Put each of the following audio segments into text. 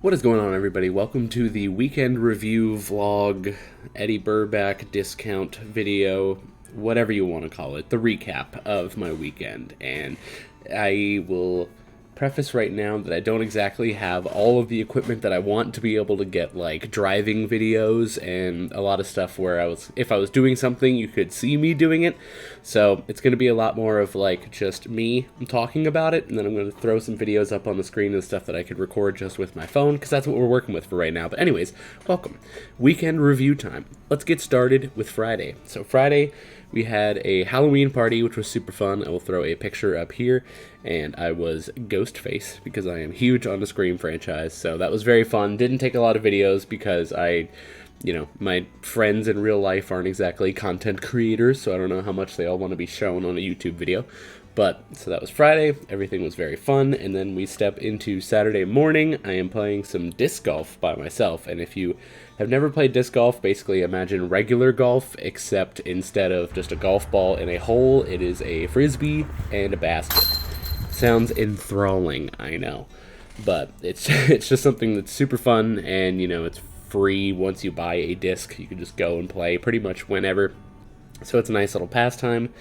What is going on, everybody? Welcome to the weekend review vlog, Eddie Burback discount video, whatever you want to call it, the recap of my weekend. And I will preface right now that I don't exactly have all of the equipment that I want to be able to get, like driving videos and a lot of stuff where if I was doing something, you could see me doing it. So it's going to be a lot more of like just me talking about it, and then I'm going to throw some videos up on the screen and stuff that I could record just with my phone, because that's what we're working with for right now. But anyways, welcome. Weekend review time. Let's get started with Friday. So Friday, we had a Halloween party, which was super fun. I will throw a picture up here, and I was Ghostface because I am huge on the Scream franchise, so that was very fun. Didn't take a lot of videos because my friends in real life aren't exactly content creators, so I don't know how much they all want to be shown on a YouTube video. But, so that was Friday, everything was very fun, and then we step into Saturday morning. I am playing some disc golf by myself, and if you have never played disc golf, basically imagine regular golf, except instead of just a golf ball in a hole, it is a frisbee and a basket. Sounds enthralling, I know, but it's just something that's super fun, and it's free once you buy a disc. You can just go and play pretty much whenever. So it's a nice little pastime,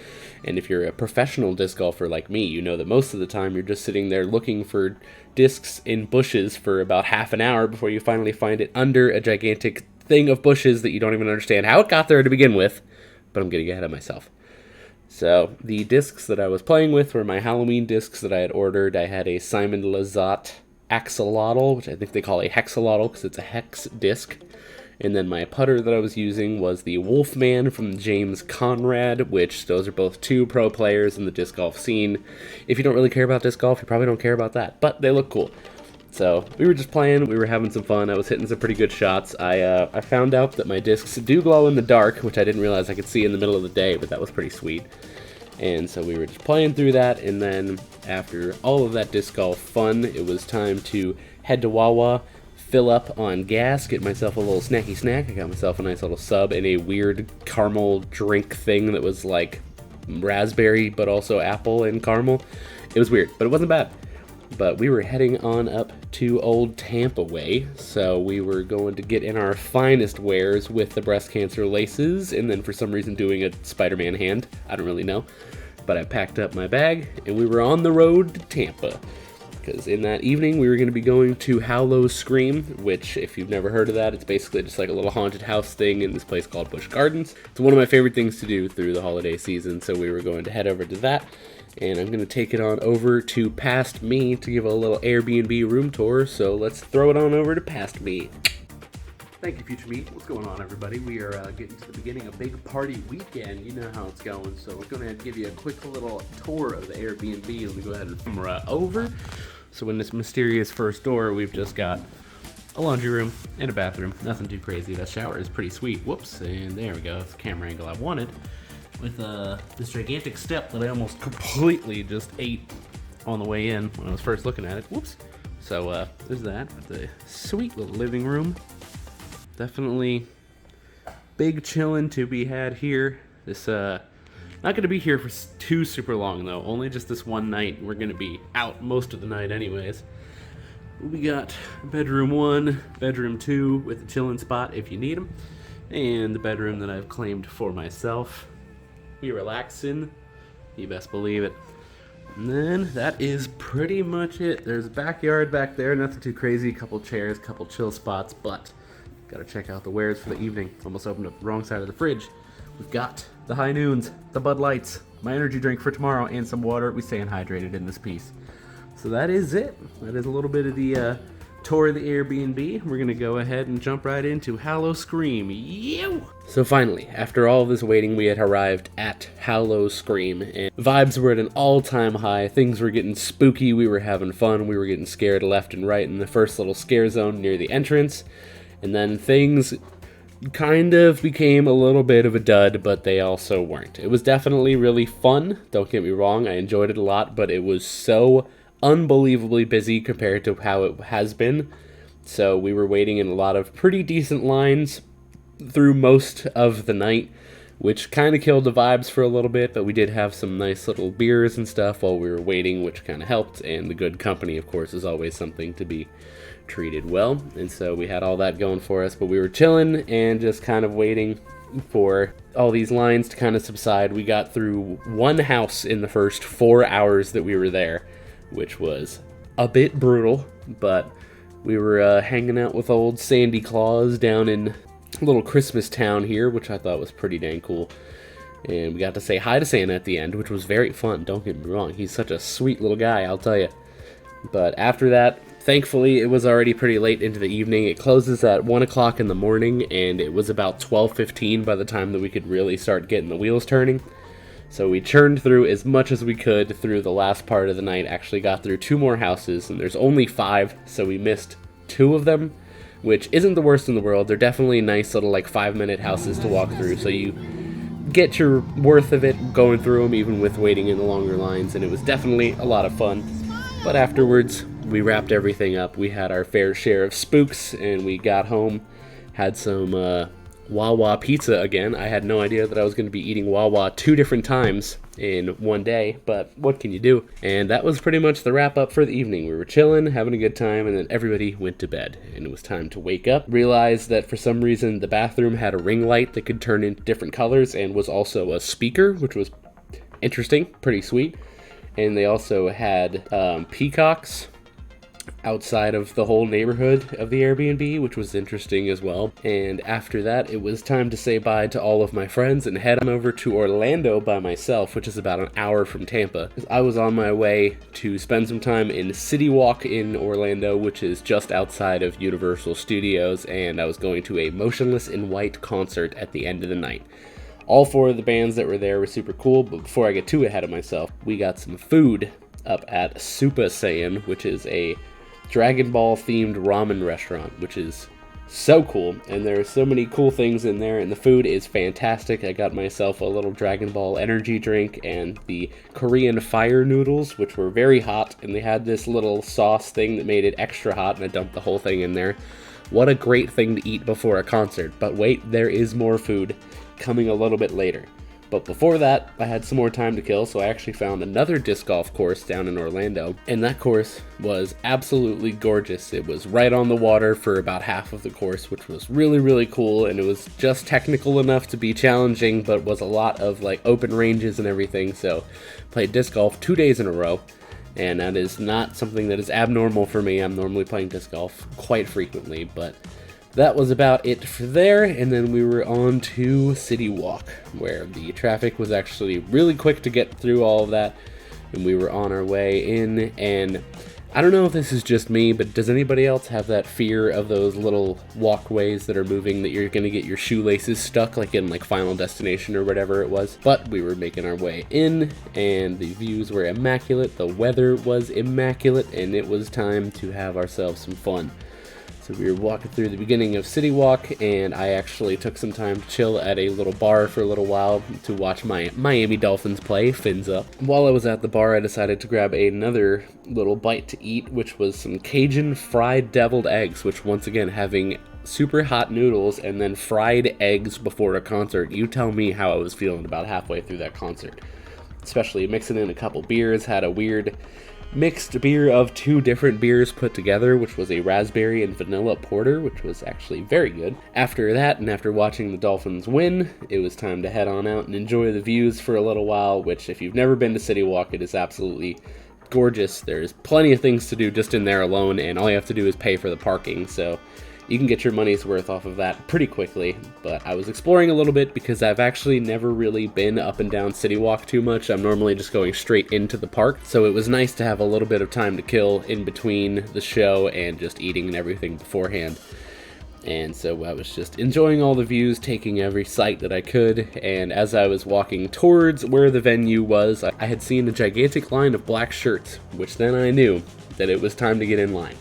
and if you're a professional disc golfer like me, you know that most of the time you're just sitting there looking for discs in bushes for about half an hour before you finally find it under a gigantic thing of bushes that you don't even understand how it got there to begin with, but I'm getting ahead of myself. So the discs that I was playing with were my Halloween discs that I had ordered. I had a Simon Lizotte axolotl, which I think they call a hexalotl because it's a hex disc. And then my putter that I was using was the Wolfman from James Conrad, which those are both two pro players in the disc golf scene. If you don't really care about disc golf, you probably don't care about that, but they look cool. So we were just playing, we were having some fun. I was hitting some pretty good shots. I found out that my discs do glow in the dark, which I didn't realize I could see in the middle of the day, but that was pretty sweet. And so we were just playing through that, and then after all of that disc golf fun, it was time to head to Wawa, fill up on gas, get myself a little snacky snack. I got myself a nice little sub and a weird caramel drink thing that was like raspberry but also apple and caramel. It was weird, but it wasn't bad. But we were heading on up to old Tampa way, so we were going to get in our finest wares with the breast cancer laces, and then for some reason doing a Spider-Man hand. I don't really know, but I packed up my bag, and we were on the road to Tampa. Because in that evening, we were going to be going to Hallow Scream, which, if you've never heard of that, it's basically just like a little haunted house thing in this place called Busch Gardens. It's one of my favorite things to do through the holiday season, so we were going to head over to that. And I'm going to take it on over to Past Me to give a little Airbnb room tour, so let's throw it on over to Past Me. Thank you, Future Me. What's going on, everybody? We are getting to the beginning of Big Party Weekend. You know how it's going, so we're going to give you a quick little tour of the Airbnb. Let me go ahead and camera over. So in this mysterious first door, we've just got a laundry room and a bathroom. Nothing too crazy. That shower is pretty sweet. Whoops, and there we go. That's the camera angle I wanted. With this gigantic step that I almost completely just ate on the way in when I was first looking at it. Whoops. So there's that. The sweet little living room. Definitely big chillin' to be had here. This not going to be here for too super long, though. Only just this one night. We're going to be out most of the night anyways. We got bedroom 1, bedroom 2 with a chillin' spot if you need them, and the bedroom that I've claimed for myself. We relaxing. You best believe it. And then that is pretty much it. There's a backyard back there. Nothing too crazy. Couple chairs, couple chill spots, but gotta check out the wares for the evening. Almost opened up the wrong side of the fridge. We've got the High Noons, the Bud Lights, my energy drink for tomorrow, and some water. We staying hydrated in this piece. So that is it. That is a little bit of the tour of the Airbnb. We're going to go ahead and jump right into Hallow Scream. Yew! So finally, after all this waiting, we had arrived at Hallow Scream, and vibes were at an all-time high. Things were getting spooky. We were having fun. We were getting scared left and right in the first little scare zone near the entrance. And then things kind of became a little bit of a dud, but they also weren't. It was definitely really fun. Don't get me wrong. I enjoyed it a lot, but it was so unbelievably busy compared to how it has been. So we were waiting in a lot of pretty decent lines through most of the night, which kind of killed the vibes for a little bit, but we did have some nice little beers and stuff while we were waiting, which kind of helped, and the good company, of course, is always something to be treated well, and so we had all that going for us, but we were chilling and just kind of waiting for all these lines to kind of subside. We got through one house in the first 4 hours that we were there, which was a bit brutal, but we were hanging out with old Sandy Claus down in a little Christmas town here, which I thought was pretty dang cool. And we got to say hi to Santa at the end, which was very fun, don't get me wrong. He's such a sweet little guy, I'll tell you. But after that, thankfully, it was already pretty late into the evening. It closes at 1 o'clock in the morning, and it was about 12:15 by the time that we could really start getting the wheels turning. So we churned through as much as we could through the last part of the night, actually got through 2 more houses, and there's only 5, so we missed 2 of them, which isn't the worst in the world. They're definitely nice little, like, 5-minute houses to walk through, so you get your worth of it going through them, even with waiting in the longer lines, and it was definitely a lot of fun. But afterwards, we wrapped everything up. We had our fair share of spooks, and we got home, had some Wawa pizza again. I had no idea that I was going to be eating Wawa 2 different times in one day, but what can you do? And that was pretty much the wrap up for the evening. We were chilling, having a good time, and then everybody went to bed, and it was time to wake up. Realized that for some reason the bathroom had a ring light that could turn into different colors and was also a speaker, which was interesting, pretty sweet. And they also had peacocks outside of the whole neighborhood of the Airbnb, which was interesting as well. And after that, it was time to say bye to all of my friends and head on over to Orlando by myself, which is about an hour from Tampa. I was on my way to spend some time in City Walk in Orlando, which is just outside of Universal Studios, and I was going to a Motionless in White concert at the end of the night. All 4 of the bands that were there were super cool, but before I get too ahead of myself, we got some food up at Super Saiyan, which is a Dragon Ball themed ramen restaurant, which is so cool, and there are so many cool things in there, and the food is fantastic. I got myself a little Dragon Ball energy drink and the Korean fire noodles, which were very hot, and they had this little sauce thing that made it extra hot, and I dumped the whole thing in there. What a great thing to eat before a concert, but wait, there is more food coming a little bit later. But before that, I had some more time to kill, so I actually found another disc golf course down in Orlando, and that course was absolutely gorgeous. It was right on the water for about half of the course, which was really, really cool, and it was just technical enough to be challenging, but was a lot of like open ranges and everything, so played disc golf 2 days in a row, and that is not something that is abnormal for me. I'm normally playing disc golf quite frequently, but that was about it for there, and then we were on to City Walk, where the traffic was actually really quick to get through all of that, and we were on our way in, and I don't know if this is just me, but does anybody else have that fear of those little walkways that are moving, that you're going to get your shoelaces stuck, like in like Final Destination or whatever it was? But we were making our way in, and the views were immaculate, the weather was immaculate, and it was time to have ourselves some fun. So we were walking through the beginning of City Walk, and I actually took some time to chill at a little bar for a little while to watch my Miami Dolphins play, fins up. While I was at the bar, I decided to grab another little bite to eat, which was some Cajun fried deviled eggs, which once again, having super hot noodles and then fried eggs before a concert, you tell me how I was feeling about halfway through that concert. Especially mixing in a couple beers, had a weird mixed beer of 2 different beers put together, which was a raspberry and vanilla porter, which was actually very good. After that, and after watching the Dolphins win, it was time to head on out and enjoy the views for a little while, which if you've never been to City Walk, it is absolutely gorgeous. There's plenty of things to do just in there alone, and all you have to do is pay for the parking, so you can get your money's worth off of that pretty quickly. But I was exploring a little bit because I've actually never really been up and down City Walk too much. I'm normally just going straight into the park, so it was nice to have a little bit of time to kill in between the show and just eating and everything beforehand. And so I was just enjoying all the views, taking every sight that I could, and as I was walking towards where the venue was, I had seen a gigantic line of black shirts, which then I knew that it was time to get in line.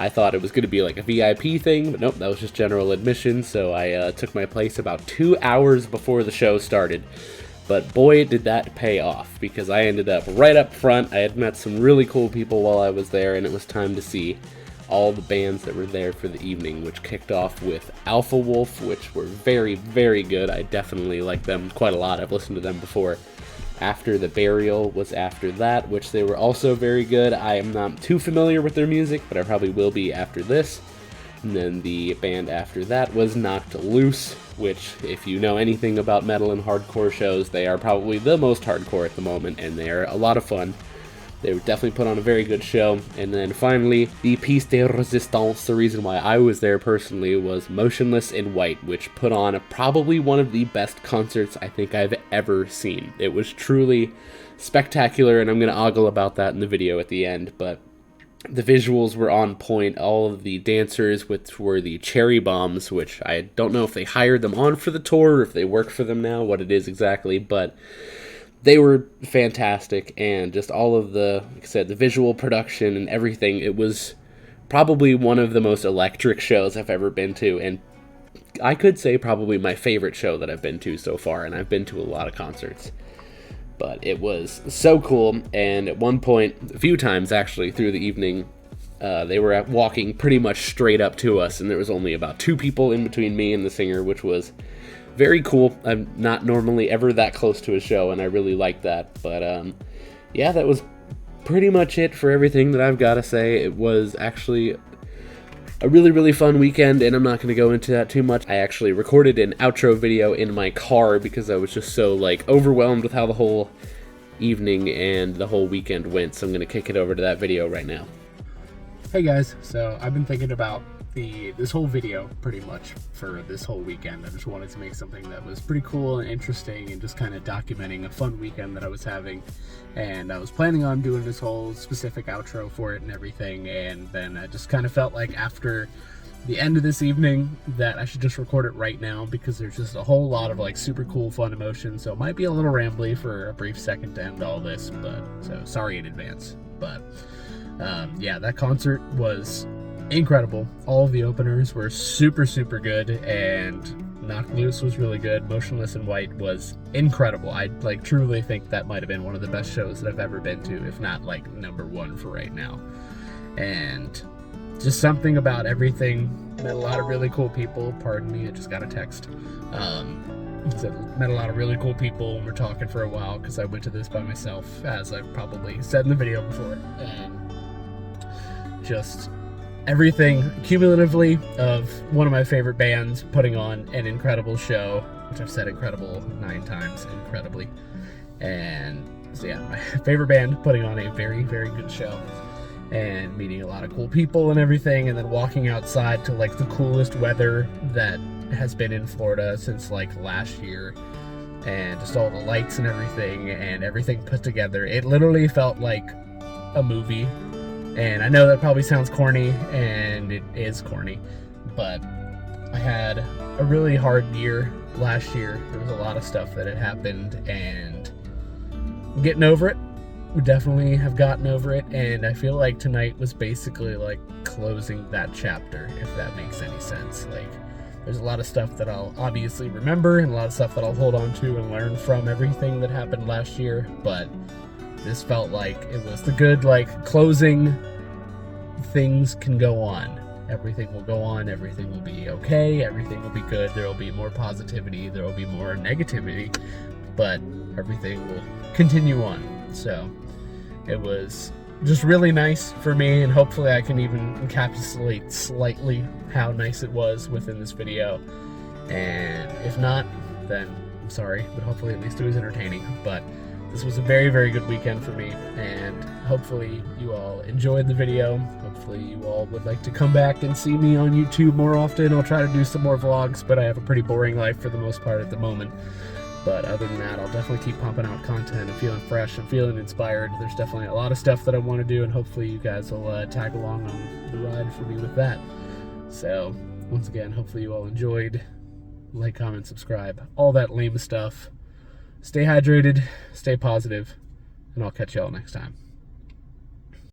I thought it was going to be like a VIP thing, but nope, that was just general admission, so I took my place about 2 hours before the show started. But boy, did that pay off, because I ended up right up front. I had met some really cool people while I was there, and it was time to see all the bands that were there for the evening, which kicked off with Alpha Wolf, which were very, very good. I definitely like them quite a lot. I've listened to them before. After the Burial was after that, which they were also very good. I am not too familiar with their music, but I probably will be after this. And then the band after that was Knocked Loose, which, if you know anything about metal and hardcore shows, they are probably the most hardcore at the moment, and they are a lot of fun. They definitely put on a very good show. And then finally, the piece de resistance, the reason why I was there personally, was Motionless in White, which put on probably one of the best concerts I think I've ever seen. It was truly spectacular, and I'm going to ogle about that in the video at the end, but the visuals were on point. All of the dancers, which were the Cherry Bombs, which I don't know if they hired them on for the tour, or if they work for them now, what it is exactly, but they were fantastic, and just all of the, like I said, the visual production and everything. It was probably one of the most electric shows I've ever been to, and I could say probably my favorite show that I've been to so far, and I've been to a lot of concerts. But it was so cool, and at one point, a few times actually through the evening, they were walking pretty much straight up to us, and there was only about 2 people in between me and the singer, which was very cool. I'm not normally ever that close to a show, and I really like that. But yeah, that was pretty much it for everything that I've got to say. It was actually a really, really fun weekend, and I'm not going to go into that too much. I actually recorded an outro video in my car because I was just so, overwhelmed with how the whole evening and the whole weekend went, so I'm going to kick it over to that video right now. Hey guys, so I've been thinking about this whole video pretty much for this whole weekend. I just wanted to make something that was pretty cool and interesting and just kind of documenting a fun weekend that I was having. And I was planning on doing this whole specific outro for it and everything, and then I just kind of felt like after the end of this evening that I should just record it right now, because there's just a whole lot of super cool fun emotions. So it might be a little rambly for a brief second to end all this, but so sorry in advance. But yeah, that concert was incredible. All of the openers were super, super good, and Knocked Loose was really good. Motionless in White was incredible. I truly think that might have been one of the best shows that I've ever been to, if not number 1 for right now. And just something about everything. Met a lot of really cool people. Pardon me, I just got a text. Met a lot of really cool people, and we're talking for a while because I went to this by myself, as I've probably said in the video before. And just everything cumulatively of one of my favorite bands putting on an incredible show, which I've said incredible 9 times, incredibly. And so yeah, my favorite band putting on a very, very good show, and meeting a lot of cool people and everything, and then walking outside to the coolest weather that has been in Florida since last year, and just all the lights and everything put together. It literally felt like a movie. And I know that probably sounds corny, and it is corny, but I had a really hard year last year. There was a lot of stuff that had happened, and I'm getting over it. We definitely have gotten over it, and I feel like tonight was basically closing that chapter, if that makes any sense. There's a lot of stuff that I'll obviously remember, and a lot of stuff that I'll hold on to and learn from everything that happened last year, but this felt like it was the good, closing. Things can go on. Everything will go on. Everything will be okay. Everything will be good. There will be more positivity. There will be more negativity, but everything will continue on. So it was just really nice for me, and hopefully I can even encapsulate slightly how nice it was within this video. And if not, then I'm sorry, but hopefully at least it was entertaining. But this was a very, very good weekend for me, and hopefully you all enjoyed the video. Hopefully you all would like to come back and see me on YouTube more often. I'll try to do some more vlogs, but I have a pretty boring life for the most part at the moment. But other than that, I'll definitely keep pumping out content. I'm feeling fresh. I'm feeling inspired. There's definitely a lot of stuff that I want to do, and hopefully you guys will tag along on the ride for me with that. So, once again, hopefully you all enjoyed. Like, comment, subscribe, all that lame stuff. Stay hydrated, stay positive, and I'll catch y'all next time.